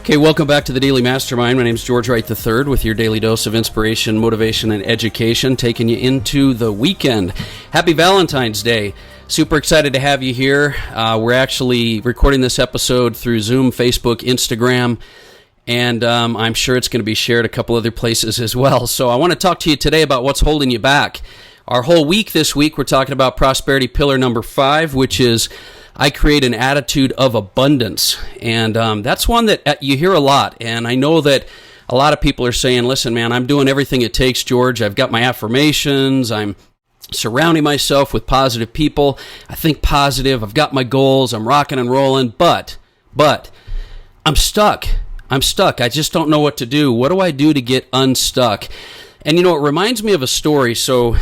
Okay, welcome back to the Daily Mastermind. My name is George Wright III with your daily dose of inspiration, motivation, and education, taking you into the weekend. Happy Valentine's Day. Super excited to have you here. We're actually recording this episode through Zoom, Facebook, Instagram, and I'm sure it's going to be shared a couple other places as well. So I want to talk to you today about what's holding you back. Our whole week this week, we're talking about prosperity pillar number 5, which is I create an attitude of abundance. And that's one that you hear a lot. And I know that a lot of people are saying, listen, man, I'm doing everything it takes, George. I've got my affirmations. I'm surrounding myself with positive people. I think positive. I've got my goals. I'm rocking and rolling. But I'm stuck. I just don't know what to do. What do I do to get unstuck? And, it reminds me of a story. So,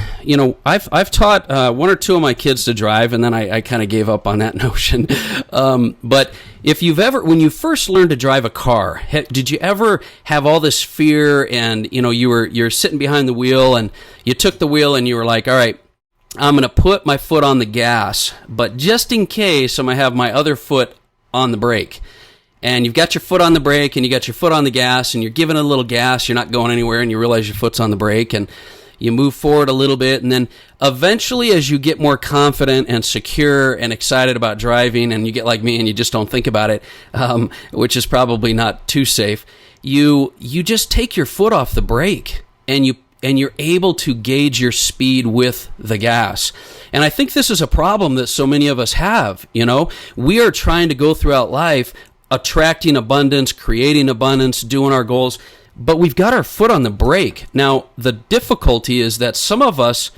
I've taught one or two of my kids to drive, and then I kind of gave up on that notion. But if when you first learned to drive a car, did you ever have all this fear and, you're sitting behind the wheel and you took the wheel and you were like, all right, I'm going to put my foot on the gas, but just in case, I'm going to have my other foot on the brake. And you've got your foot on the brake and you got your foot on the gas and you're giving it a little gas, you're not going anywhere, and you realize your foot's on the brake and you move forward a little bit, and then eventually as you get more confident and secure and excited about driving, and you get like me and you just don't think about it, which is probably not too safe, you just take your foot off the brake and you're able to gauge your speed with the gas. And I think this is a problem that so many of us have. We are trying to go throughout life attracting abundance, creating abundance, doing our goals, but we've got our foot on the brake. Now, the difficulty is that some of us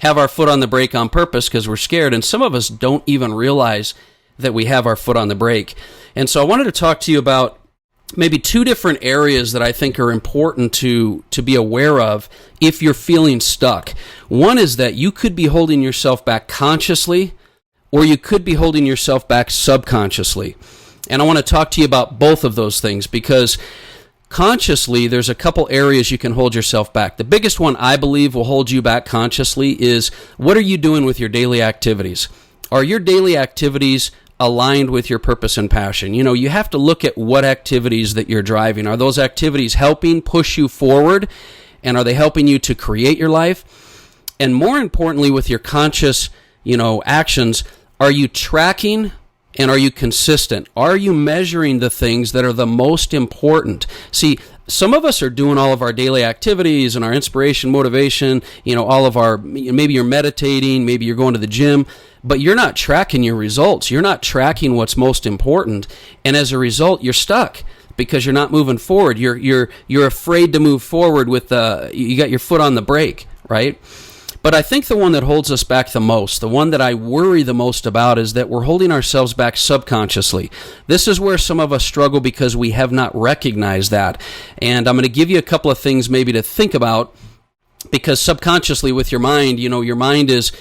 have our foot on the brake on purpose because we're scared, and some of us don't even realize that we have our foot on the brake. And so I wanted to talk to you about maybe 2 different areas that I think are important to be aware of if you're feeling stuck. One is that you could be holding yourself back consciously, or you could be holding yourself back subconsciously. And I want to talk to you about both of those things, because consciously, there's a couple areas you can hold yourself back. The biggest one I believe will hold you back consciously is, what are you doing with your daily activities? Are your daily activities aligned with your purpose and passion? You have to look at what activities that you're driving. Are those activities helping push you forward? And are they helping you to create your life? And more importantly, with your conscious, actions, are you tracking? And are you consistent? Are you measuring the things that are the most important? See, some of us are doing all of our daily activities and our inspiration, motivation, all of our, maybe you're meditating, maybe you're going to the gym, but you're not tracking your results. You're not tracking what's most important. And as a result, you're stuck because you're not moving forward. You're afraid to move forward with you got your foot on the brake, right? But I think the one that holds us back the most, the one that I worry the most about, is that we're holding ourselves back subconsciously. This is where some of us struggle because we have not recognized that. And I'm going to give you a couple of things maybe to think about, because subconsciously with your mind, your mind is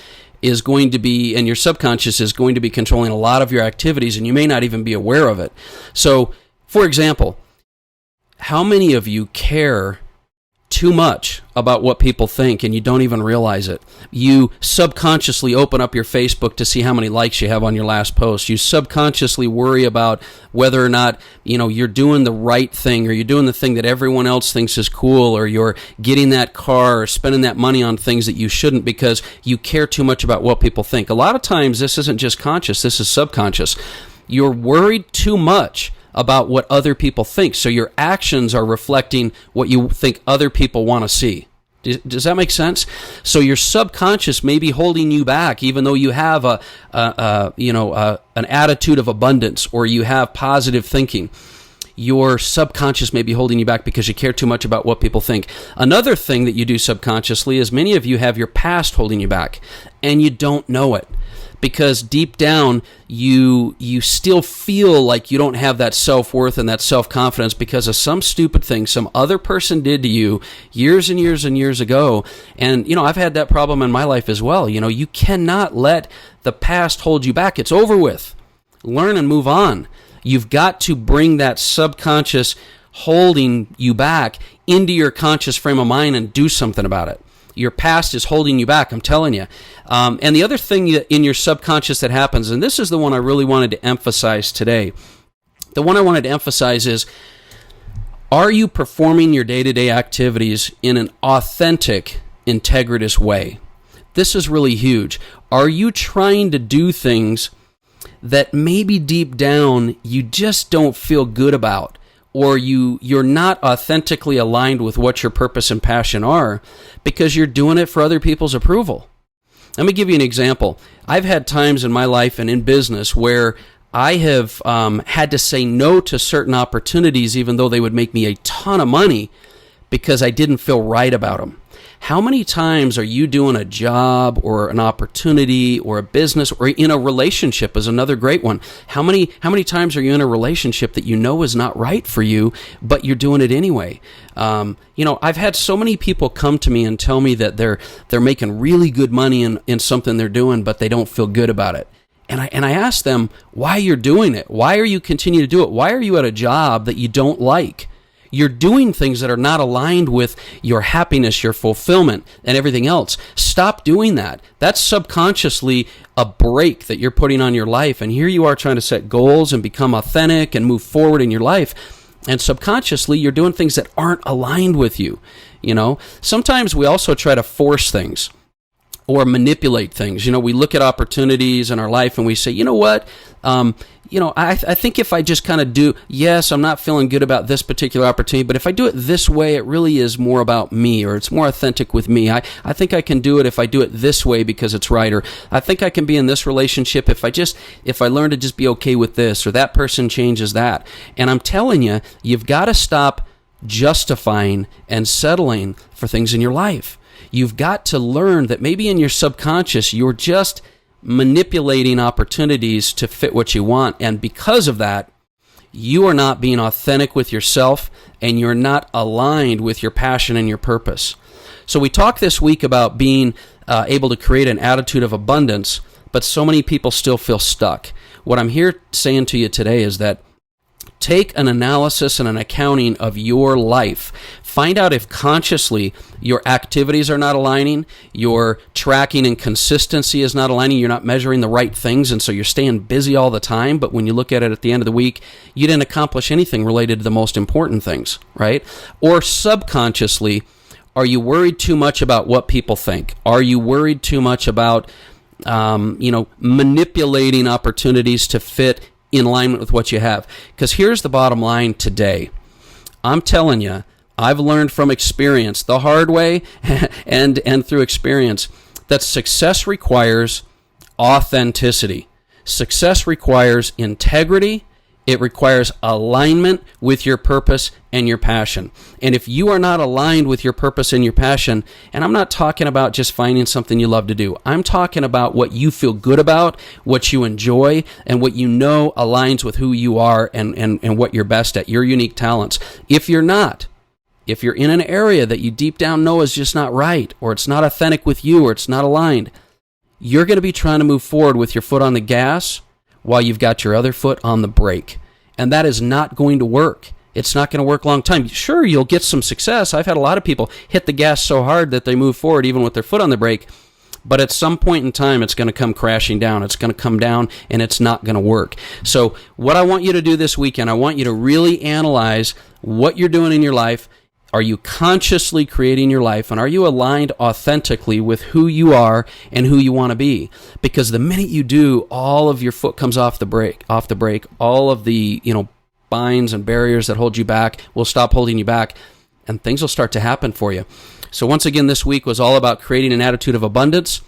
going to be, and your subconscious is going to be controlling a lot of your activities, and you may not even be aware of it. So, for example, how many of you care too much about what people think and you don't even realize it? You subconsciously open up your Facebook to see how many likes you have on your last post. You subconsciously worry about whether or not, you're doing the right thing, or you're doing the thing that everyone else thinks is cool, or you're getting that car or spending that money on things that you shouldn't because you care too much about what people think. A lot of times this isn't just conscious, this is subconscious. You're worried too much about what other people think. So your actions are reflecting what you think other people want to see. Does that make sense? So your subconscious may be holding you back, even though you have an attitude of abundance, or you have positive thinking. Your subconscious may be holding you back because you care too much about what people think. Another thing that you do subconsciously is many of you have your past holding you back, and you don't know it. Because deep down, you still feel like you don't have that self-worth and that self-confidence because of some stupid thing some other person did to you years and years and years ago. And, I've had that problem in my life as well. You cannot let the past hold you back. It's over with. Learn and move on. You've got to bring that subconscious holding you back into your conscious frame of mind and do something about it. Your past is holding you back, I'm telling you. And the other thing in your subconscious that happens, and this is the one I really wanted to emphasize today, the one I wanted to emphasize is Are you performing your day-to-day activities in an authentic, integritous way? This is really huge. Are you trying to do things that maybe deep down you just don't feel good about, or you're not authentically aligned with what your purpose and passion are because you're doing it for other people's approval? Let me give you an example. I've had times in my life and in business where I have had to say no to certain opportunities even though they would make me a ton of money because I didn't feel right about them. How many times are you doing a job or an opportunity or a business or in a relationship is another great one. How many times are you in a relationship that you know is not right for you, but you're doing it anyway? I've had so many people come to me and tell me that they're making really good money in something they're doing, but they don't feel good about it. And I ask them why you're doing it. Why are you continuing to do it? Why are you at a job that you don't like? You're doing things that are not aligned with your happiness, your fulfillment, and everything else. Stop doing that. That's subconsciously a brake that you're putting on your life. And here you are trying to set goals and become authentic and move forward in your life. And subconsciously, you're doing things that aren't aligned with you. Sometimes we also try to force things or manipulate things. We look at opportunities in our life and we say, you know what? I think if I just kind of do, yes, I'm not feeling good about this particular opportunity, but if I do it this way, it really is more about me, or it's more authentic with me. I think I can do it if I do it this way because it's right, or I think I can be in this relationship if I learn to just be okay with this, or that person changes that. And I'm telling you, you've got to stop justifying and settling for things in your life. You've got to learn that maybe in your subconscious, you're just manipulating opportunities to fit what you want. And because of that, you are not being authentic with yourself and you're not aligned with your passion and your purpose. So we talked this week about being able to create an attitude of abundance, but so many people still feel stuck. What I'm here saying to you today is that take an analysis and an accounting of your life. Find out if consciously your activities are not aligning, your tracking and consistency is not aligning, you're not measuring the right things, and so you're staying busy all the time, but when you look at it at the end of the week, you didn't accomplish anything related to the most important things, right? Or subconsciously, are you worried too much about what people think? Are you worried too much about manipulating opportunities to fit in alignment with what you have? Because here's the bottom line today. I'm telling you, I've learned from experience, the hard way and through experience, that success requires authenticity. Success requires integrity. It requires alignment with your purpose and your passion. And if you are not aligned with your purpose and your passion, and I'm not talking about just finding something you love to do. I'm talking about what you feel good about, what you enjoy, and what you know aligns with who you are and what you're best at, your unique talents. If you're in an area that you deep down know is just not right, or it's not authentic with you, or it's not aligned, you're going to be trying to move forward with your foot on the gas while you've got your other foot on the brake. And that is not going to work. It's not going to work a long time. Sure, you'll get some success. I've had a lot of people hit the gas so hard that they move forward even with their foot on the brake. But at some point in time, it's going to come crashing down. It's going to come down, and it's not going to work. So what I want you to do this weekend, I want you to really analyze what you're doing in your life. Are you consciously creating your life, and are you aligned authentically with who you are and who you want to be? Because the minute you do, all of your foot comes off the brake. All of the binds and barriers that hold you back will stop holding you back, and things will start to happen for you. So once again, this week was all about creating an attitude of abundance,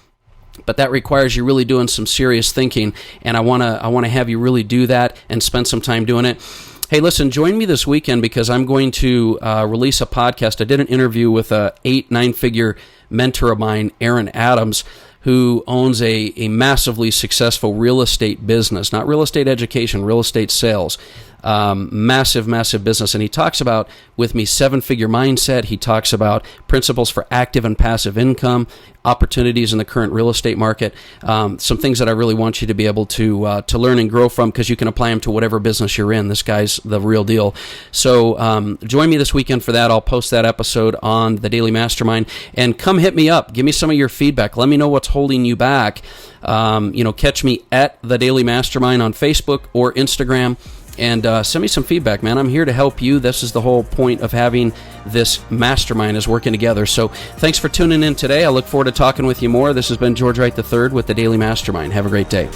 but that requires you really doing some serious thinking, and I want to have you really do that and spend some time doing it. Hey, listen, join me this weekend because I'm going to release a podcast. I did an interview with a 8-9-figure mentor of mine, Aaron Adams, who owns a massively successful real estate business, not real estate education, real estate sales. Massive business. And he talks about, with me, 7-figure mindset. He talks about principles for active and passive income, opportunities in the current real estate market, some things that I really want you to be able to learn and grow from, because you can apply them to whatever business you're in. This guy's the real deal. So join me this weekend for that. I'll post that episode on the Daily Mastermind, and come hit me up. Give me some of your feedback. Let me know what's holding you back. Catch me at the Daily Mastermind on Facebook or Instagram. and send me some feedback, man. I'm here to help you. This is the whole point of having this mastermind, is working together. So thanks for tuning in today. I look forward to talking with you more. This has been George Wright III with the Daily Mastermind. Have a great day.